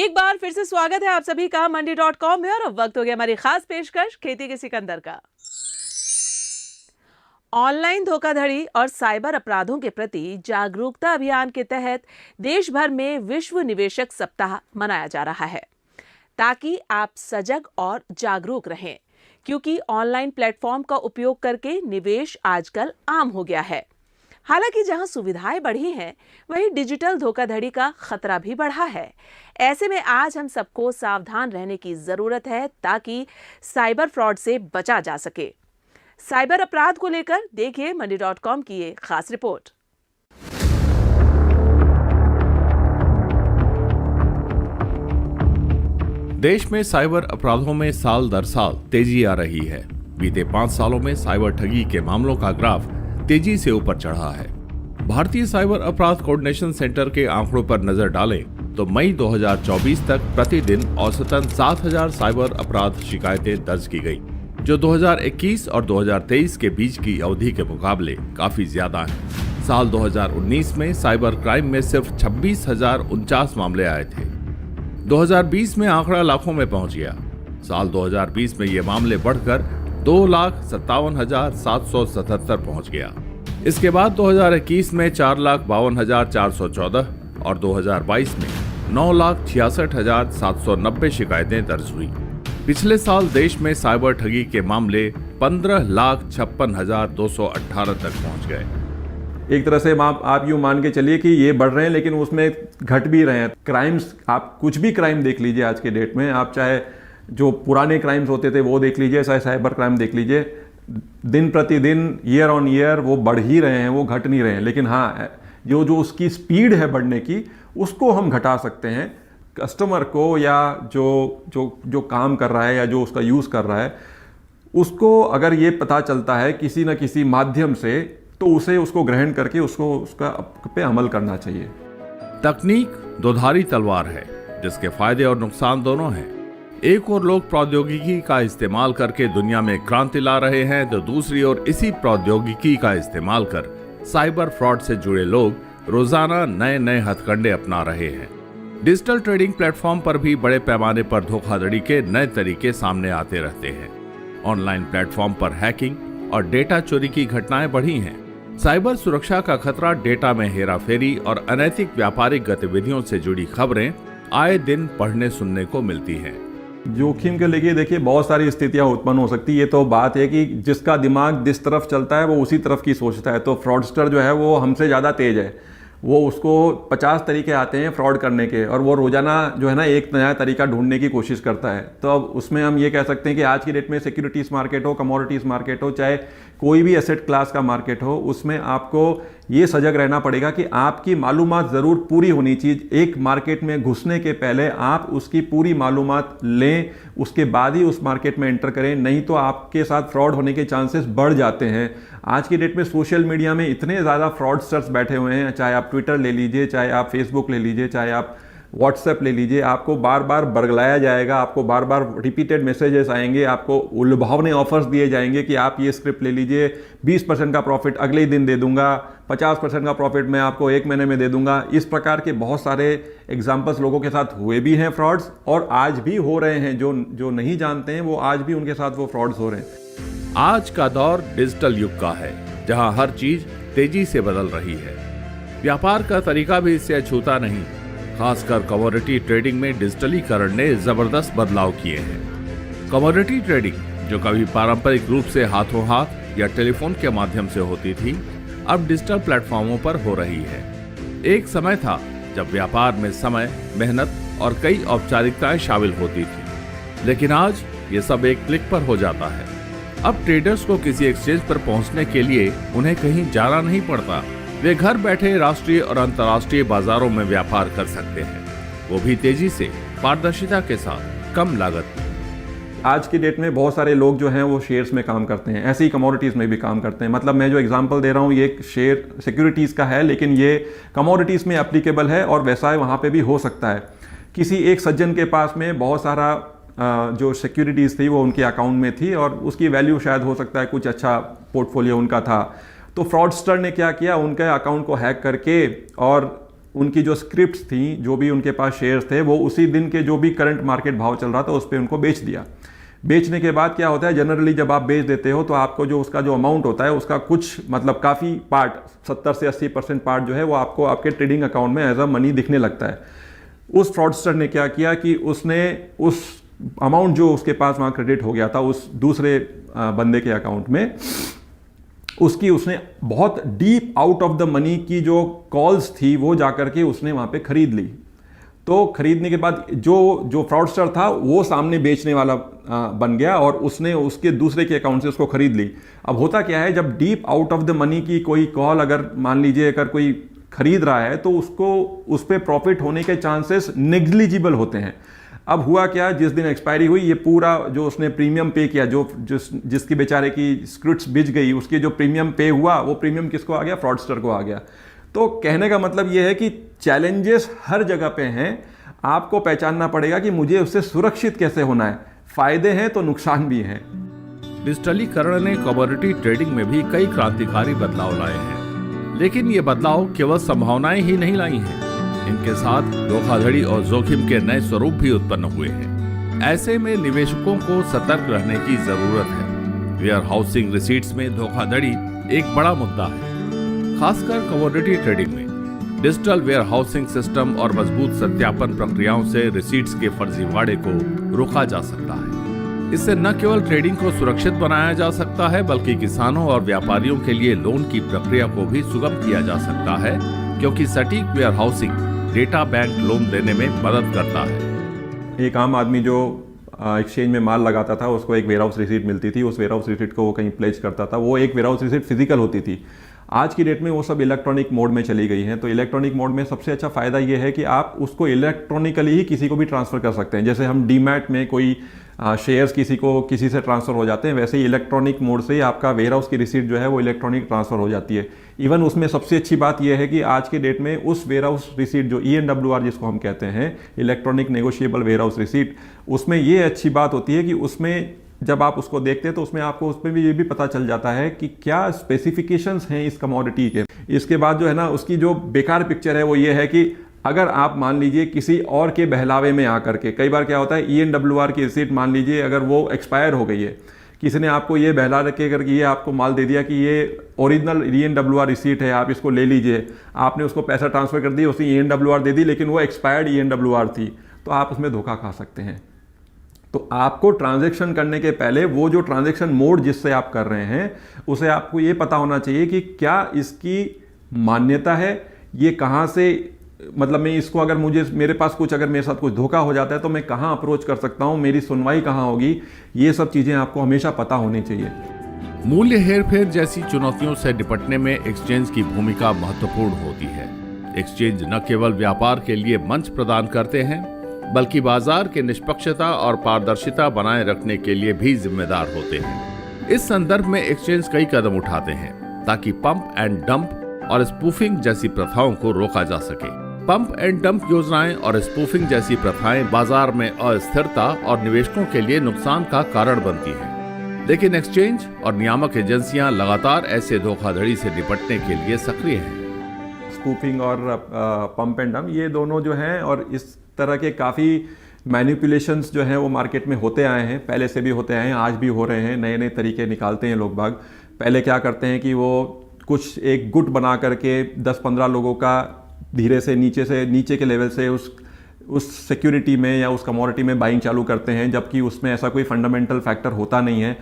एक बार फिर से स्वागत है आप सभी का मंडी.com में। और अब वक्त हो गया हमारी खास पेशकश खेती के सिकंदर का। ऑनलाइन धोखाधड़ी और साइबर अपराधों के प्रति जागरूकता अभियान के तहत देश भर में विश्व निवेशक सप्ताह मनाया जा रहा है, ताकि आप सजग और जागरूक रहें, क्योंकि ऑनलाइन प्लेटफॉर्म का उपयोग करके निवेश आजकल आम हो गया है। हालांकि जहां सुविधाएं बढ़ी हैं, वहीं डिजिटल धोखाधड़ी का खतरा भी बढ़ा है। ऐसे में आज हम सबको सावधान रहने की जरूरत है, ताकि साइबर फ्रॉड से बचा जा सके। साइबर अपराध को लेकर देखिए मंडी.com की ये खास रिपोर्ट। देश में साइबर अपराधों में साल दर साल तेजी आ रही है। बीते 5 सालों में साइबर ठगी के मामलों का ग्राफ तेजी से ऊपर चढ़ा है। भारतीय साइबर अपराध कोऑर्डिनेशन सेंटर के आंकड़ों पर नजर डालें तो मई 2024 तक प्रतिदिन औसतन 7,000 साइबर अपराध शिकायतें दर्ज की गई, जो 2021 और 2023 के बीच की अवधि के मुकाबले काफी ज्यादा है। साल 2019 में साइबर क्राइम में सिर्फ 26,049 मामले आए थे। 2020 में आंकड़ा लाखों में पहुंच गया। साल 2020 में ये मामले बढ़कर 2,57,777 पहुंच गया। इसके बाद 2021 में 4,52,414 और 2022 में 9,66,790 शिकायतें दर्ज हुई। पिछले साल देश में साइबर ठगी के मामले 15,56,218 तक पहुंच गए। एक तरह से आप यूँ मान के चलिए कि ये बढ़ रहे हैं, लेकिन उसमें घट भी रहे हैं। क्राइम्स, आप कुछ भी क्राइम देख लीजिए आज के डेट में, आप चाहे जो पुराने क्राइम्स होते थे वो देख लीजिए, चाहे साइबर क्राइम देख लीजिए, दिन प्रतिदिन ईयर ऑन ईयर वो बढ़ ही रहे हैं, वो घट नहीं रहे हैं। लेकिन हाँ, जो उसकी स्पीड है बढ़ने की, उसको हम घटा सकते हैं। कस्टमर को या जो काम कर रहा है या जो उसका यूज़ कर रहा है, उसको अगर ये पता चलता है किसी न किसी माध्यम से, तो उसको ग्रहण करके उसका पे अमल करना चाहिए। तकनीक दोधारी तलवार है, जिसके फायदे और नुकसान दोनों हैं। एक और लोग प्रौद्योगिकी का इस्तेमाल करके दुनिया में क्रांति ला रहे हैं, तो दूसरी ओर इसी प्रौद्योगिकी का इस्तेमाल कर साइबर फ्रॉड से जुड़े लोग रोजाना नए नए हथकंडे अपना रहे हैं। डिजिटल ट्रेडिंग प्लेटफॉर्म पर भी बड़े पैमाने पर धोखाधड़ी के नए तरीके सामने आते रहते हैं। ऑनलाइन प्लेटफॉर्म पर हैकिंग और डेटा चोरी की घटनाएं बढ़ी हैं। साइबर सुरक्षा का खतरा, डेटा में हेराफेरी और अनैतिक व्यापारिक गतिविधियों से जुड़ी खबरें आए दिन पढ़ने सुनने को मिलती हैं। जोखिम के लेके देखिए बहुत सारी स्थितियां उत्पन्न हो सकती है। ये तो बात है कि जिसका दिमाग जिस तरफ चलता है वो उसी तरफ की सोचता है। तो फ्रॉडस्टर जो है वो हमसे ज़्यादा तेज है। वो उसको 50 तरीके आते हैं फ्रॉड करने के, और वो रोजाना जो है ना एक नया तरीका ढूंढने की कोशिश करता है। तो अब उसमें हम ये कह सकते हैं कि आज की डेट में सिक्योरिटीज़ मार्केट हो, कमोडिटीज़ मार्केट हो, चाहे कोई भी एसेट क्लास का मार्केट हो, उसमें आपको ये सजग रहना पड़ेगा कि आपकी मालूमात ज़रूर पूरी होनी चाहिए। एक मार्केट में घुसने के पहले आप उसकी पूरी मालूमात लें, उसके बाद ही उस मार्केट में एंटर करें, नहीं तो आपके साथ फ्रॉड होने के चांसेस बढ़ जाते हैं। आज की डेट में सोशल मीडिया में इतने ज़्यादा फ्रॉडस्टर्स बैठे हुए हैं, चाहे आप ट्विटर ले लीजिए, चाहे आप फेसबुक ले लीजिए, चाहे आप व्हाट्सएप ले लीजिए, आपको बार बार बरगलाया जाएगा, आपको बार बार रिपीटेड मैसेजेस आएंगे, आपको उलझावने ऑफर्स दिए जाएंगे कि आप ये स्क्रिप्ट ले लीजिए, 20% का प्रॉफिट अगले ही दिन दे दूंगा, 50% का प्रॉफिट मैं आपको 1 महीने में दे दूंगा। इस प्रकार के बहुत सारे एग्जाम्पल्स लोगों के साथ हुए भी हैं फ्रॉड्स, और आज भी हो रहे हैं। जो नहीं जानते हैं वो आज भी उनके साथ वो फ्रॉड्स हो रहे हैं। आज का दौर डिजिटल युग का है, जहां हर चीज तेजी से बदल रही है। व्यापार का तरीका भी इससे अछूता नहीं। खासकर कमोडिटी ट्रेडिंग में डिजिटलीकरण ने जबरदस्त बदलाव किए हैं। कमोडिटी ट्रेडिंग, जो कभी पारंपरिक रूप से हाथों हाथ या टेलीफोन के माध्यम से होती थी, अब डिजिटल प्लेटफॉर्मों पर हो रही है। एक समय था जब व्यापार में समय, मेहनत और कई औपचारिकताएं शामिल होती थी, लेकिन आज ये सब एक क्लिक पर हो जाता है। अब ट्रेडर्स को किसी एक्सचेंज पर पहुंचने के लिए उन्हें कहीं जाना नहीं पड़ता। वे घर बैठे राष्ट्रीय और अंतर्राष्ट्रीय बाजारों में व्यापार कर सकते हैं, वो भी तेजी से, पारदर्शिता के साथ, कम लागत में। आज की डेट में बहुत सारे लोग जो हैं वो शेयर्स में काम करते हैं, ऐसे ही कमोडिटीज़ में भी काम करते हैं। मतलब मैं जो एग्जांपल दे रहा हूँ ये शेयर सिक्योरिटीज़ का है, लेकिन ये कमोडिटीज़ में एप्लीकेबल है और वैसा वहाँ पे भी हो सकता है। किसी एक सज्जन के पास में बहुत सारा जो सिक्योरिटीज़ थी वो उनके अकाउंट में थी, और उसकी वैल्यू शायद हो सकता है कुछ अच्छा पोर्टफोलियो उनका था। तो फ्रॉडस्टर ने क्या किया, उनके अकाउंट को हैक करके और उनकी जो स्क्रिप्ट्स थी, जो भी उनके पास शेयर्स थे, वो उसी दिन के जो भी करंट मार्केट भाव चल रहा था उस पर उनको बेच दिया। बेचने के बाद क्या होता है, जनरली जब आप बेच देते हो तो आपको जो उसका जो अमाउंट होता है उसका कुछ मतलब काफ़ी पार्ट 70 से 80% पार्ट जो है वो आपको आपके ट्रेडिंग अकाउंट में एज अ मनी दिखने लगता है। उस फ्रॉडस्टर ने क्या किया कि उसने उस अमाउंट जो उसके पास वहाँ क्रेडिट हो गया था उस दूसरे बंदे के अकाउंट में, उसने बहुत deep out of the money की जो कॉल्स थी वो जाकर के उसने वहाँ पे खरीद ली। तो खरीदने के बाद जो फ्रॉडस्टर था वो सामने बेचने वाला बन गया और उसने उसके दूसरे के अकाउंट से उसको खरीद ली। अब होता क्या है, जब deep out of the money की कोई कॉल अगर मान लीजिए अगर कोई खरीद रहा है तो उसको उस पर प्रॉफिट होने के चांसेस नेग्लिजिबल होते हैं। अब हुआ क्या, जिस दिन एक्सपायरी हुई ये पूरा जो उसने प्रीमियम पे किया, जिसकी बेचारे की स्क्रिप्ट्स बिच गई, उसके जो प्रीमियम पे हुआ वो प्रीमियम किसको आ गया, फ्रॉडस्टर को आ गया। तो कहने का मतलब ये है कि चैलेंजेस हर जगह पे हैं, आपको पहचानना पड़ेगा कि मुझे उससे सुरक्षित कैसे होना है। फायदे हैं तो नुकसान भी हैं। डिजिटलीकरण ने कमोडिटी ट्रेडिंग में भी कई क्रांतिकारी बदलाव लाए हैं, लेकिन ये बदलाव केवल संभावनाएं ही नहीं लाई हैं, इनके साथ धोखाधड़ी और जोखिम के नए स्वरूप भी उत्पन्न हुए हैं। ऐसे में निवेशकों को सतर्क रहने की जरूरत है। वेयर हाउसिंग रिसीट्स में धोखाधड़ी एक बड़ा मुद्दा है, खासकर कमोडिटी ट्रेडिंग में। डिजिटल वेयर हाउसिंग सिस्टम और मजबूत सत्यापन प्रक्रियाओं से रिसीट्स के फर्जीवाड़े को रोका जा सकता है। इससे न केवल ट्रेडिंग को सुरक्षित बनाया जा सकता है, बल्कि किसानों और व्यापारियों के लिए लोन की प्रक्रिया को भी सुगम किया जा सकता है, क्योंकि सटीक warehousing data bank loan देने में मदद करता है। एक आम आदमी जो एक्सचेंज में माल लगाता था उसको एक वेयर हाउस रिसीट मिलती थी, उस वेयर हाउस रिसीट को वो कहीं प्लेज करता था, वो एक वेयर हाउस रिसीट फिजिकल होती थी। आज की डेट में वो सब इलेक्ट्रॉनिक मोड में चली गई हैं। तो इलेक्ट्रॉनिक मोड में सबसे अच्छा फ़ायदा ये है कि आप उसको इलेक्ट्रॉनिकली ही किसी को भी ट्रांसफ़र कर सकते हैं। जैसे हम डीमैट में कोई शेयर्स किसी से ट्रांसफ़र हो जाते हैं, वैसे ही इलेक्ट्रॉनिक मोड से ही आपका वेयर हाउस की रिसीट जो है वो इलेक्ट्रॉनिक ट्रांसफ़र हो जाती है। इवन उसमें सबसे अच्छी बात यह है कि आज के डेट में उस वेयर हाउस रिसीट जो ENWR जिसको हम कहते हैं, electronic negotiable warehouse receipt, उसमें ये अच्छी बात होती है कि उसमें जब आप उसको देखते हैं तो उसमें आपको उसमें भी ये भी पता चल जाता है कि क्या स्पेसिफिकेशंस हैं इस कमोडिटी के। इसके बाद जो है ना, उसकी जो बेकार पिक्चर है वो ये है कि अगर आप मान लीजिए किसी और के बहलावे में आकर के, कई बार क्या होता है ENWR की रिसीट मान लीजिए अगर वो एक्सपायर हो गई है, किसी ने आपको ये बहला रखे करके ये आपको माल दे दिया कि ये ओरिजिनल ENWR रिसीट है, आप इसको ले लीजिए, आपने उसको पैसा ट्रांसफ़र कर दिया, उसने ENWR दे दी, लेकिन वो एक्सपायर्ड ENWR थी, तो आप उसमें धोखा खा सकते हैं। तो आपको ट्रांजैक्शन करने के पहले वो जो ट्रांजैक्शन मोड जिससे आप कर रहे हैं उसे आपको ये पता होना चाहिए कि क्या इसकी मान्यता है, ये कहाँ से, मतलब मैं इसको अगर मेरे पास कुछ अगर मेरे साथ कुछ धोखा हो जाता है तो मैं कहाँ अप्रोच कर सकता हूँ, मेरी सुनवाई कहाँ होगी, ये सब चीज़ें आपको हमेशा पता होनी चाहिए। मूल्य हेरफेर जैसी चुनौतियों से निपटने में एक्सचेंज की भूमिका महत्वपूर्ण होती है। एक्सचेंज न केवल व्यापार के लिए मंच प्रदान करते हैं, बल्कि बाजार के निष्पक्षता और पारदर्शिता बनाए रखने के लिए भी जिम्मेदार होते हैं। इस संदर्भ में एक्सचेंज कई कदम उठाते हैं ताकि पंप एंड डंप और स्पूफिंग जैसी प्रथाओं को रोका जा सके। पंप एंड डंप योजनाएं और स्पूफिंग जैसी प्रथाएं बाजार में अस्थिरता और निवेशकों के लिए नुकसान का कारण बनती हैं। लेकिन एक्सचेंज और नियामक एजेंसियां लगातार ऐसे धोखाधड़ी से निपटने के लिए सक्रिय हैं। स्पूफिंग और पंप एंड डंप ये दोनों जो हैं, और इस तरह के काफ़ी मैनिपुलेशंस जो हैं वो मार्केट में होते आए हैं, पहले से भी होते आए हैं, आज भी हो रहे हैं। नए नए तरीके निकालते हैं लोग बाग। पहले क्या करते हैं कि वो कुछ एक गुट बना करके 10-15 लोगों का धीरे से नीचे के लेवल से उस सिक्योरिटी में या उस कमोडिटी में बाइंग चालू करते हैं, जबकि उसमें ऐसा कोई फंडामेंटल फैक्टर होता नहीं है।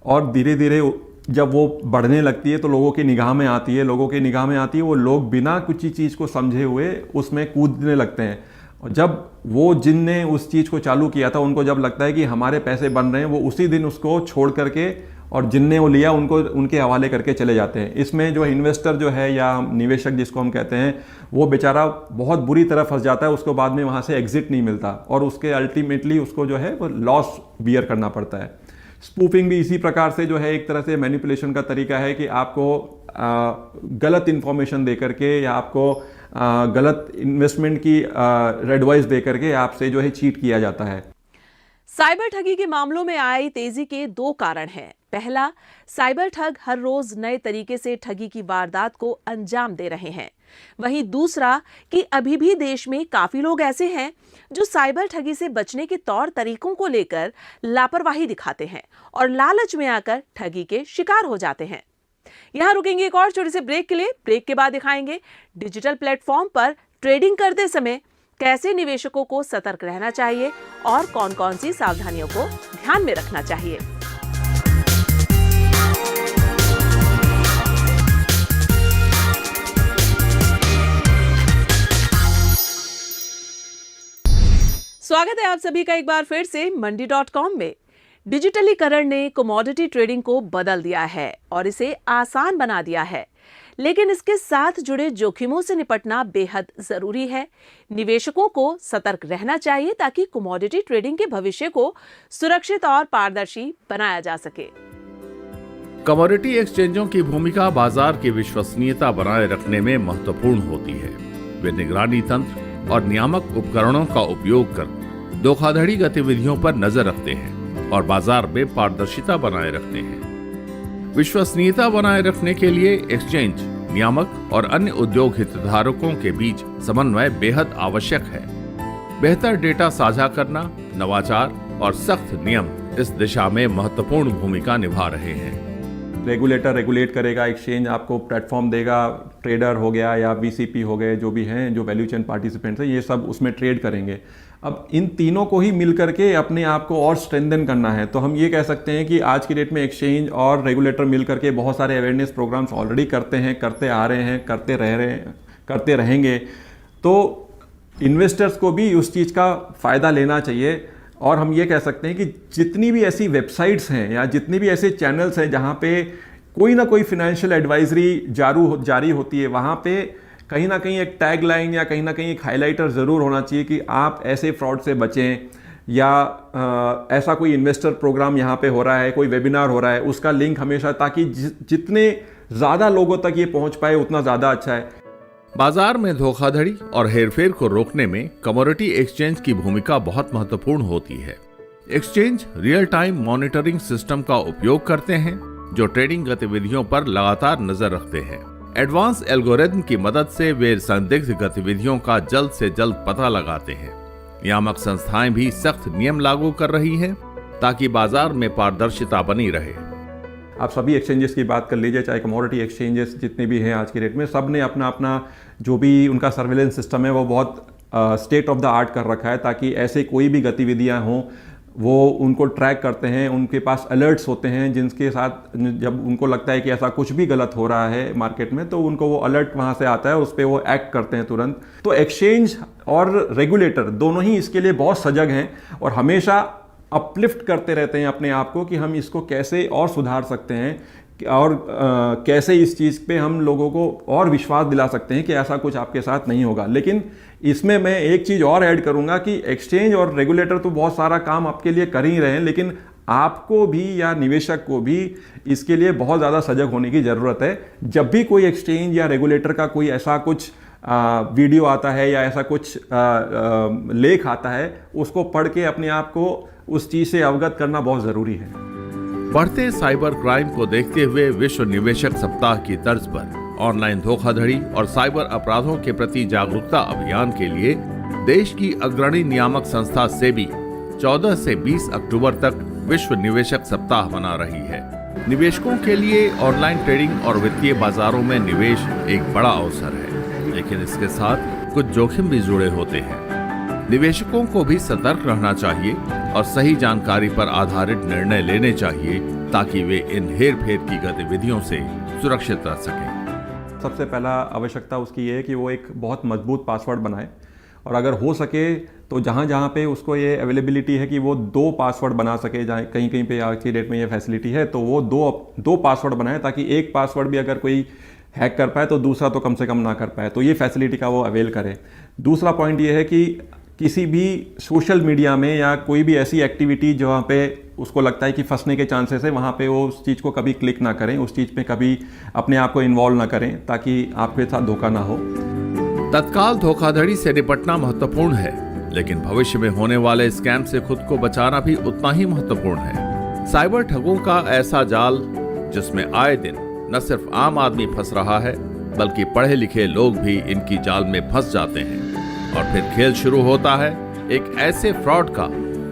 और धीरे धीरे जब वो बढ़ने लगती है तो लोगों की निगाह में आती है, वो लोग बिना कुछ चीज़ को समझे हुए उसमें कूदने लगते हैं। और जब वो जिनने उस चीज़ को चालू किया था उनको जब लगता है कि हमारे पैसे बन रहे हैं, वो उसी दिन उसको छोड़ करके और जिनने वो लिया उनको उनके हवाले करके चले जाते हैं। इसमें जो इन्वेस्टर जो है या निवेशक जिसको हम कहते हैं, वो बेचारा बहुत बुरी तरह फंस जाता है, उसको बाद में वहाँ से एग्जिट नहीं मिलता और उसके अल्टीमेटली उसको जो है वो लॉस बियर करना पड़ता है। स्पूफिंग भी इसी प्रकार से जो है एक तरह से मैनिपुलेशन का तरीका है कि आपको गलत इन्फॉर्मेशन दे करके या आपको गलत इन्वेस्टमेंट की एडवाइस दे करके आपसे जो है चीट किया जाता है। साइबर ठगी के मामलों में आई तेजी के 2 कारण हैं। पहला, साइबर ठग हर रोज नए तरीके से ठगी की वारदात को अंजाम दे रहे हैं। वहीं दूसरा कि अभी भी देश में काफी लोग ऐसे हैं जो साइबर ठगी से बचने के तौर तरीकों को लेकर लापरवाही दिखाते हैं और लालच में आकर ठगी के शिकार हो जाते हैं। यहां रुकेंगे एक और छोटे से ब्रेक के लिए। ब्रेक के बाद दिखाएंगे डिजिटल प्लेटफॉर्म पर ट्रेडिंग करते समय कैसे निवेशकों को सतर्क रहना चाहिए और कौन कौन सी सावधानियों को ध्यान में रखना चाहिए। स्वागत है आप सभी का एक बार फिर से मंडी.com में। डिजिटलीकरण ने कमोडिटी ट्रेडिंग को बदल दिया है और इसे आसान बना दिया है, लेकिन इसके साथ जुड़े जोखिमों से निपटना बेहद जरूरी है। निवेशकों को सतर्क रहना चाहिए ताकि कमोडिटी ट्रेडिंग के भविष्य को सुरक्षित और पारदर्शी बनाया जा सके। कमोडिटी एक्सचेंजों की भूमिका बाजार की विश्वसनीयता बनाए रखने में महत्वपूर्ण होती है। वे निगरानी तंत्र और नियामक उपकरणों का उपयोग कर धोखाधड़ी गतिविधियों पर नजर रखते हैं और बाजार में पारदर्शिता बनाए रखते हैं। विश्वसनीयता बनाए रखने के लिए एक्सचेंज, नियामक और अन्य उद्योग हितधारकों के बीच समन्वय बेहद आवश्यक है। बेहतर डेटा साझा करना, नवाचार और सख्त नियम इस दिशा में महत्वपूर्ण भूमिका निभा रहे हैं। रेगुलेटर रेगुलेट करेगा, एक्सचेंज आपको प्लेटफॉर्म देगा, ट्रेडर हो गया या वीसीपी हो गए, जो भी हैं, जो वैल्यू चेन पार्टिसिपेंट्स हैं, ये सब उसमें ट्रेड करेंगे। अब इन तीनों को ही मिल करके अपने आप को और स्ट्रेंथन करना है। तो हम ये कह सकते हैं कि आज की डेट में एक्सचेंज और रेगुलेटर मिल करके बहुत सारे अवेयरनेस प्रोग्राम्स ऑलरेडी करते हैं, करते आ रहे हैं, करते रहेंगे। तो इन्वेस्टर्स को भी उस चीज़ का फ़ायदा लेना चाहिए। और हम ये कह सकते हैं कि जितनी भी ऐसी वेबसाइट्स हैं या जितनी भी ऐसे चैनल्स हैं जहाँ पे कोई ना कोई फिनेंशियल एडवाइजरी जारी होती है, वहाँ पे कहीं ना कहीं एक टैग लाइन या कहीं ना कहीं एक हाइलाइटर ज़रूर होना चाहिए कि आप ऐसे फ्रॉड से बचें, या ऐसा कोई इन्वेस्टर प्रोग्राम यहाँ पे हो रहा है, कोई वेबिनार हो रहा है, उसका लिंक हमेशा, ताकि जितने ज़्यादा लोगों तक ये पहुँच पाए उतना ज़्यादा अच्छा है। बाजार में धोखाधड़ी और हेरफेर को रोकने में कमोडिटी एक्सचेंज की भूमिका बहुत महत्वपूर्ण होती है। Exchange real time monitoring system का उपयोग करते हैं जो ट्रेडिंग गतिविधियों पर लगातार नजर रखते हैं। एडवांस एल्गोरिथम की मदद से वे संदिग्ध गतिविधियों का जल्द से जल्द पता लगाते हैं। नियामक संस्थाएं भी सख्त नियम लागू कर रही हैं ताकि बाजार में पारदर्शिता बनी रहे। आप सभी एक्सचेंजेस की बात कर लीजिए, चाहे कमोडिटी एक्सचेंजेस जितने भी हैं आज की डेट में, सब ने अपना अपना जो भी उनका सर्वेलेंस सिस्टम है वो बहुत स्टेट ऑफ द आर्ट कर रखा है, ताकि ऐसे कोई भी गतिविधियां हों वो उनको ट्रैक करते हैं। उनके पास अलर्ट्स होते हैं जिनके साथ जब उनको लगता है कि ऐसा कुछ भी गलत हो रहा है मार्केट में, तो उनको वो अलर्ट वहाँ से आता है, उस पर वो एक्ट करते हैं तुरंत। तो एक्सचेंज और रेगुलेटर दोनों ही इसके लिए बहुत सजग हैं और हमेशा अपलिफ्ट करते रहते हैं अपने आप को कि हम इसको कैसे और सुधार सकते हैं और कैसे इस चीज़ पे हम लोगों को और विश्वास दिला सकते हैं कि ऐसा कुछ आपके साथ नहीं होगा। लेकिन इसमें मैं एक चीज़ और ऐड करूंगा कि एक्सचेंज और रेगुलेटर तो बहुत सारा काम आपके लिए कर ही रहे हैं, लेकिन आपको भी या निवेशक को भी इसके लिए बहुत ज़्यादा सजग होने की ज़रूरत है। जब भी कोई एक्सचेंज या रेगुलेटर का कोई ऐसा कुछ वीडियो आता है या ऐसा कुछ लेख आता है, उसको पढ़ के अपने आप को उस चीज से अवगत करना बहुत जरूरी है। बढ़ते साइबर क्राइम को देखते हुए विश्व निवेशक सप्ताह की तर्ज पर ऑनलाइन धोखाधड़ी और साइबर अपराधों के प्रति जागरूकता अभियान के लिए देश की अग्रणी नियामक संस्था सेबी 14 से 20 अक्टूबर तक विश्व निवेशक सप्ताह मना रही है। निवेशकों के लिए ऑनलाइन ट्रेडिंग और वित्तीय बाजारों में निवेश एक बड़ा अवसर है, लेकिन इसके साथ कुछ जोखिम भी जुड़े होते हैं। निवेशकों को भी सतर्क रहना चाहिए और सही जानकारी पर आधारित निर्णय लेने चाहिए ताकि वे इन हेरफेर की गतिविधियों से सुरक्षित रह सकें। सबसे पहला आवश्यकता उसकी ये है कि वो एक बहुत मजबूत पासवर्ड बनाए, और अगर हो सके तो जहाँ जहाँ पे उसको ये अवेलेबिलिटी है कि वो 2 पासवर्ड बना सके, जहाँ कहीं कहीं पे आज की डेट में ये फैसिलिटी है, तो वो दो पासवर्ड बनाए ताकि एक पासवर्ड भी अगर कोई हैक कर पाए तो दूसरा तो कम से कम ना कर पाए। तो ये फैसिलिटी का वो अवेल करे। दूसरा पॉइंट ये है कि किसी भी सोशल मीडिया में या कोई भी ऐसी एक्टिविटी जहाँ पे उसको लगता है कि फंसने के चांसेस है, वहाँ पे वो उस चीज़ को कभी क्लिक ना करें, उस चीज़ पे कभी अपने आप को इन्वॉल्व ना करें ताकि आपके साथ धोखा ना हो। तत्काल धोखाधड़ी से निपटना महत्वपूर्ण है, लेकिन भविष्य में होने वाले स्कैम से खुद को बचाना भी उतना ही महत्वपूर्ण है। साइबर ठगों का ऐसा जाल जिसमें आए दिन न सिर्फ आम आदमी फंस रहा है बल्कि पढ़े लिखे लोग भी इनकी जाल में फंस जाते हैं। और फिर खेल शुरू होता है एक ऐसे फ्रॉड का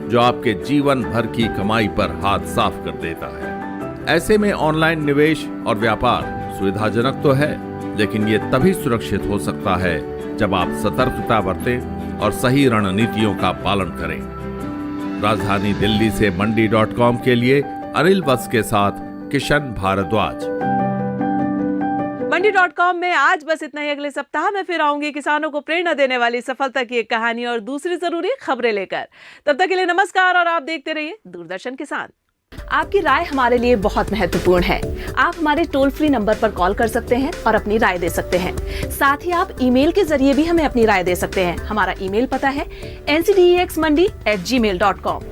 जो आपके जीवन भर की कमाई पर हाथ साफ कर देता है। ऐसे में ऑनलाइन निवेश और व्यापार सुविधाजनक तो है, लेकिन ये तभी सुरक्षित हो सकता है जब आप सतर्कता बरतें और सही रणनीतियों का पालन करें। राजधानी दिल्ली से मंडी.com के लिए अनिल वत्स के साथ किशन भारद्वाज। मंडी.com में आज बस इतना ही। अगले सप्ताह में फिर आऊंगी किसानों को प्रेरणा देने वाली सफलता की एक कहानी और दूसरी जरूरी खबरें लेकर। तब तक के लिए नमस्कार और आप देखते रहिए दूरदर्शन किसान। आपकी राय हमारे लिए बहुत महत्वपूर्ण है। आप हमारे टोल फ्री नंबर पर कॉल कर सकते हैं और अपनी राय दे सकते हैं। साथ ही आप ईमेल के जरिए भी हमें अपनी राय दे सकते हैं। हमारा ईमेल पता है ncdexmandi@gmail.com।